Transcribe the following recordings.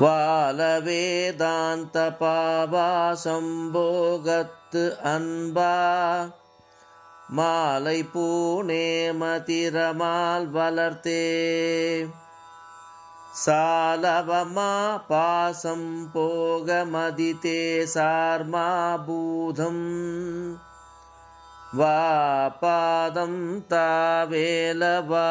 வாலவேதாந்த பாபாசம்போகத்து அன்பா மாலை பூணேமதிரமால் வளர்த்தே சாலவமா பாசம் போக மதித்தே சார்மா பூதம் வா பாதம் தாவேலவா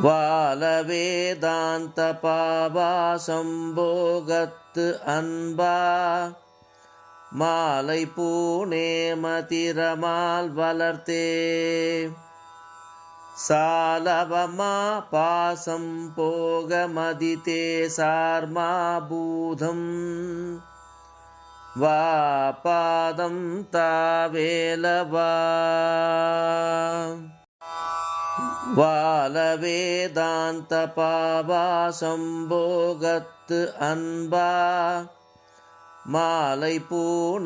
வாலவேதாந்த பாபாசம்போகத்து அன்பா மாலை பூணேமதிரமால் வளர்த்தே சாலவமா பாசம் போக மதித்தே சார்மா பூதம் வா பாதம் தாவேலவா வாலவேதாந்த பாபாசம்போகத்து அன்பா மாலை பூணேமதிரமால்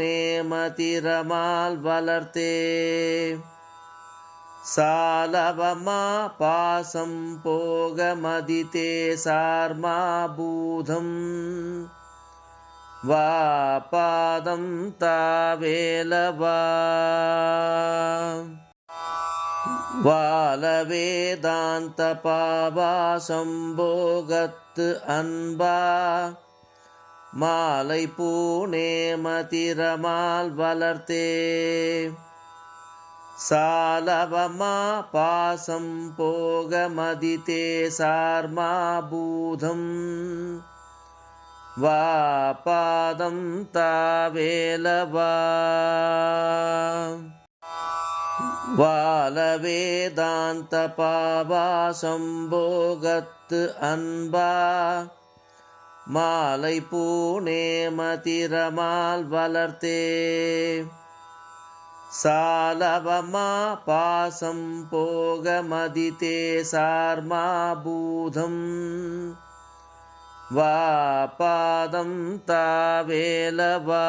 வளர்த்தே சாலவமா பாசம் போக மதித்தே சார்மா பூதம் வா பாதம் தாவேலவா வாலவேதாந்த பாபாசம்போகத்து அன்பா மாலை பூணேமதிரமால் வளர்த்தே சாலவமா பாசம் போக மதித்தே சார்மா பூதம் வா பாதம் தாவேலவா வாலவேதாந்த பாபாசம்போகத்து அன்பா மாலை பூணேமதிரமால் வளர்த்தே சாலவமா பாசம் போக மதித்தே சார்மா பூதம் வா பாதம் தாவேலவா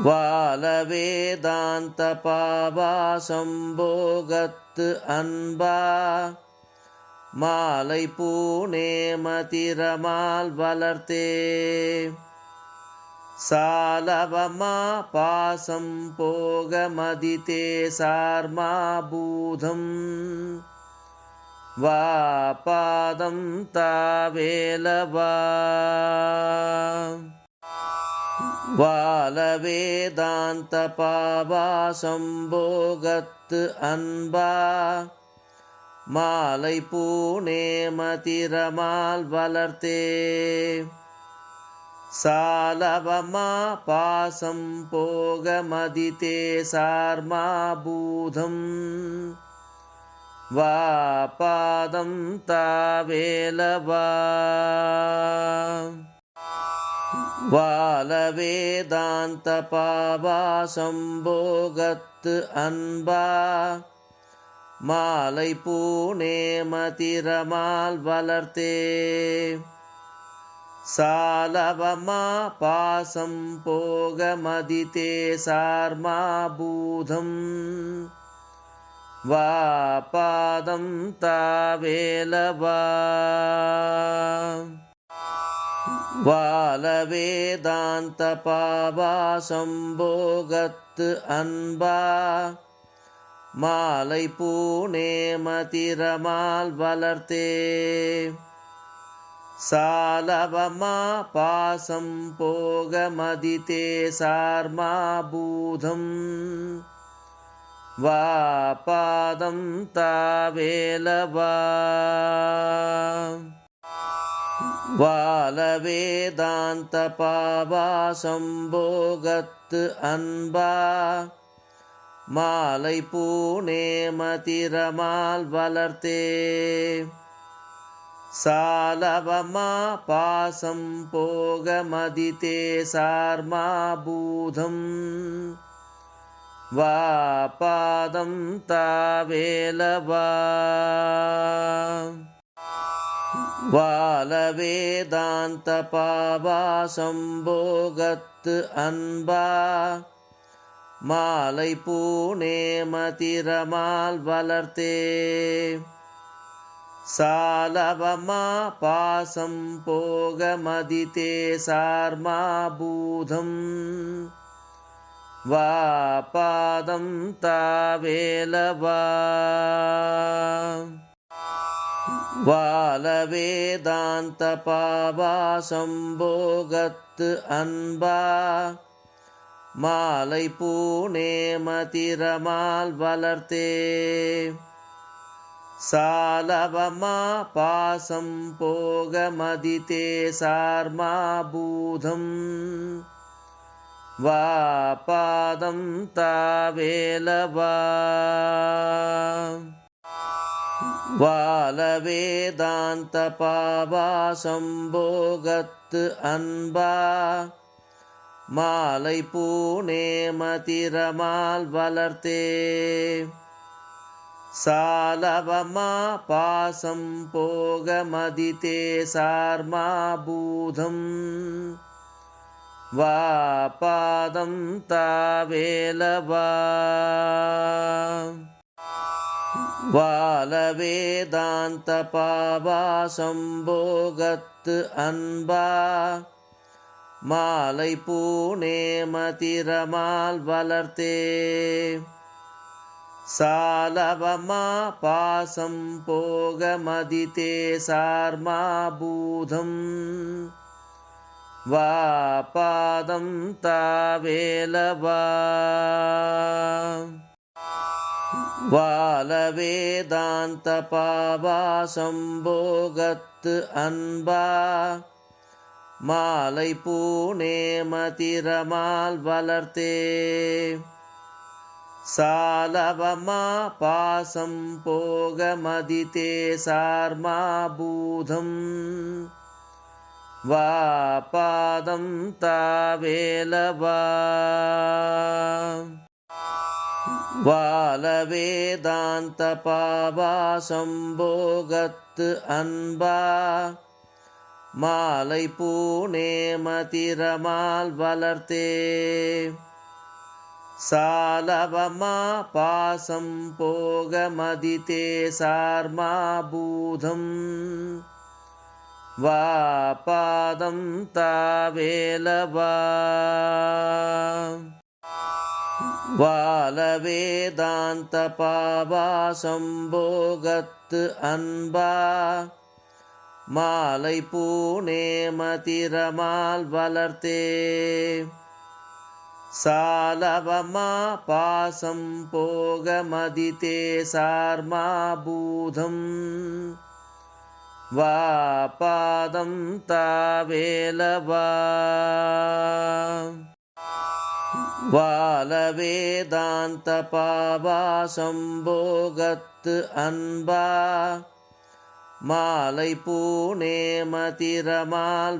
வாலவேதாந்த பாபாசம்போகத்து அன்பா மாலை பூணேமதிரமால் வளர்த்தே சாலவமா பாசம் போக மதித்தே சார்மா பூதம் வா பாதம் தாவேலவா வாலவேதாந்த பாபாசம்போகத்து அன்பா மாலை பூணேமதிரமால் வளர்த்தே சாலவமா பாசம் போக மதித்தே சார்மா பூதம் வா பாதம் தாவேலவா வாலவேதாந்த பாபாசம்போகத்து அன்பா மாலை பூணேமதிரமால் வளர்த்தே சாலவமா பாசம் போக மதித்தே சார்மா பூதம் வா பாதம் தாவேலவா வாலவேதாந்த பாபாசம்போகத்து அன்பா மாலை பூணேமதிரமால் வளர்த்தே சாலவமா பாசம் போக மதித்தே சார்மா பூதம் வா பாதம் தாவேலவா வாலவேதாந்த பாபாசம்போகத்து அன்பா மாலை பூணேமதிரமால் வளர்த்தே சாலவமா பாசம் போக மதித்தே சார்மா பூதம் வா பாதம் தாவேலவா வாலவேதாந்த பாபாசம்போகத்து அன்பா மாலை பூணேமதிரமால் வளர்த்தே சாலவமா பாசம் போக மதித்தே சார்மா பூதம் வா பாதம் தாவேலவா வால வேதாந்த பாவா சம்போகத்து அன்பா மாலை பூணேமதிரமால் வளர்த்தே சாலவமா பாசம் போக மதித்தே சார்மா பூதம் வா பாதம் தாவேலவா வால வேதாந்த பாவா சம்போகத்து அன்பா மாலை பூணேமதிரமால் வளர்த்தே சாலவமா பாசம் போக மதித்தே சார்மா பூதம் வா பாதம் தாவேலவா வால வேதாந்த பாவா சம்போகத்து அன்பா மாலை பூணேமதிரமால் வளர்த்தே சாலவமா பாசம் போக மதித்தே சார்மா பூதம் வா பாதம் தாவேலவா வால வேதாந்த பாவா சம்போகத்து அன்பா மாலை பூணேமதிரமால் வளர்த்தே சாலவமா பாசம் போக மதித்தே சார்மா பூதம் வா பாதம் தாவேலவா வால வேதாந்த பாவா சம்போகத்து அன்பா மாலை பூணேமதிரமால் வளர்த்தே சாலவமா பாசம் போக மதித்தே சார்மா பூதம் வா பாதம் தாவேலவா வால வேதாந்த பாவா சம்போகத்து அன்பா மாலை பூணேமதிரமால் வளர்த்தே சாலவமா பாசம் போக மதித்தே சார்மா பூதம் வா பாதம் தாவேலவா வால வேதாந்த பாவா சம்போகத்து அன்பா மாலை பூணேமதிரமால்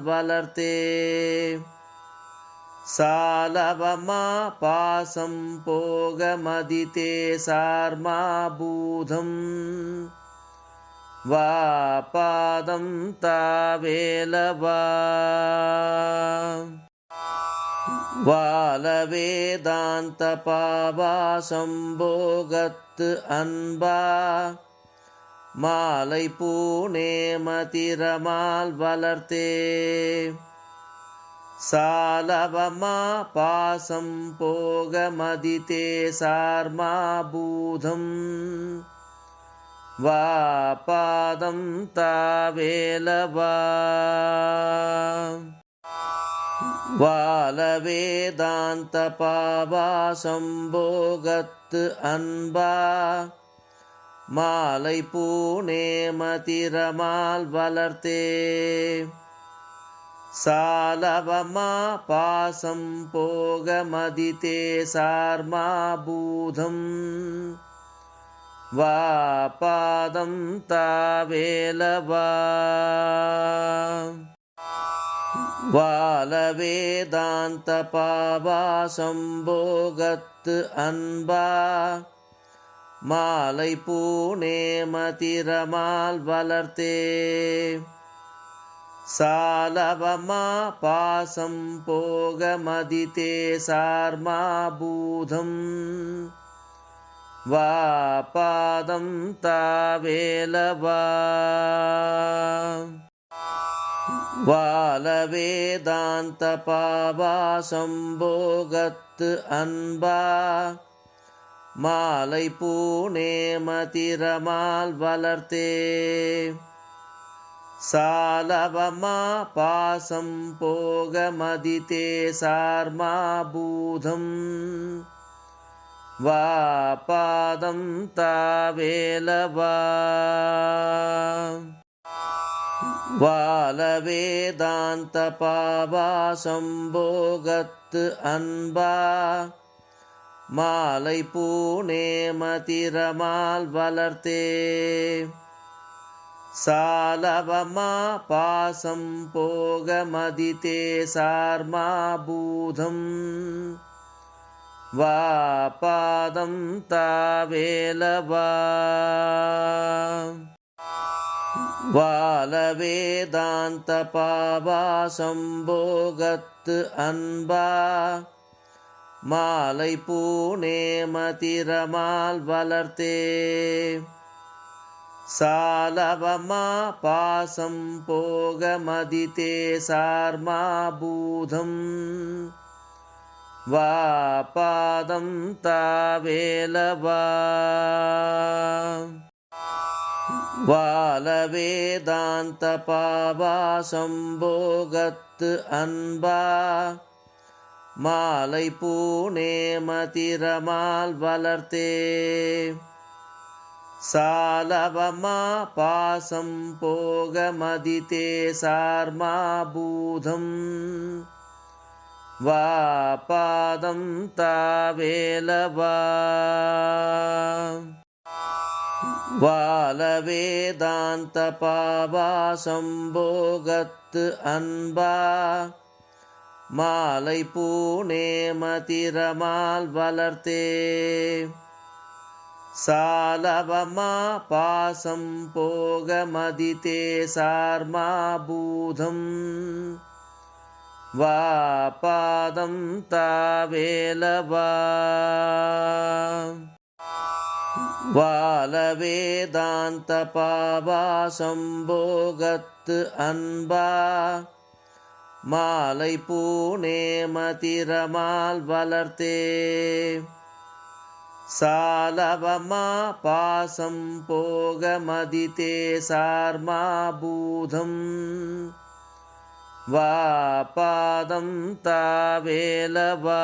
வளர்த்தே சாலவமா பாசம் போக மதித்தே சார்மா பூதம் வா பாதம் தாவேலவா வால வேதாந்த பாவா சம்போகத்து அன்பா மாலை பூணேமதிரமால் வளர்த்தே சாலவமா பாசம் போக மதித்தே சார்மா பூதம் வா பாதம் தாவேலவா வால வேதாந்த பாவா சம்போகத்து அன்பா மாலை பூணேமதிரமால் வளர்த்தே சாலவமா பாசம் போக மதித்தே சார்மா பூதம் வா பாதம் தாவேலவா வால வேதாந்த பாவா சம்போகத்து அன்பா மாலை பூணேமதிரமால் வளர்த்தே சாலவமா பாசம் போகமதிதே சார்மா பூதம் வா பாதம் தாவேலவா வாலவேதாந்த பாவா சம்போகத்து அன்பா மாலை பூனே மதிரமால் வளர்த்தே சாலவமா பாசம் போகமதிதே சார்மா பூதம் வா பாதம் தாவேலவா வாலவேதாந்த பாவா சம்போகத்து அன்பா மாலை பூனே மதிரமால் வளர்த்தே சாலவமா பாசம் போகமதிதே சார்மா பூதம் வா பாதம் தாவேலவா வாலவேதாந்த பாவா சம்போகத்து அன்பா மாலை பூனே மதிரமால் வளர்த்தே சாலவமா பாசம் போகமதிதே சார்மா பூதம் வா பாதம் தாவேலவா வாலவேதாந்த பாவா சம்போகத்து அன்பா மாலை பூனே மதிரமால் வளர்த்தே சாலவமா பாசம் போகமதிதே சார்மா பூதம் வா பாதம் தாவேலவா வாலவேதாந்த பாவா சம்போகத்து அன்பா மாலை பூனே மதிரமால் வளர்த்தே சாலவமா பாசம் போகமதிதே சார்மா பூதம் வா பாதம் தாவேலவா வாலவேதாந்த பாவா சம்போகத்து அன்பா மாலை பூனே மதிரமால் வளர்த்தே சாலவமா பாசம் போகமதிதே சார்மா பூதம் வா பாதம் தாவேலவா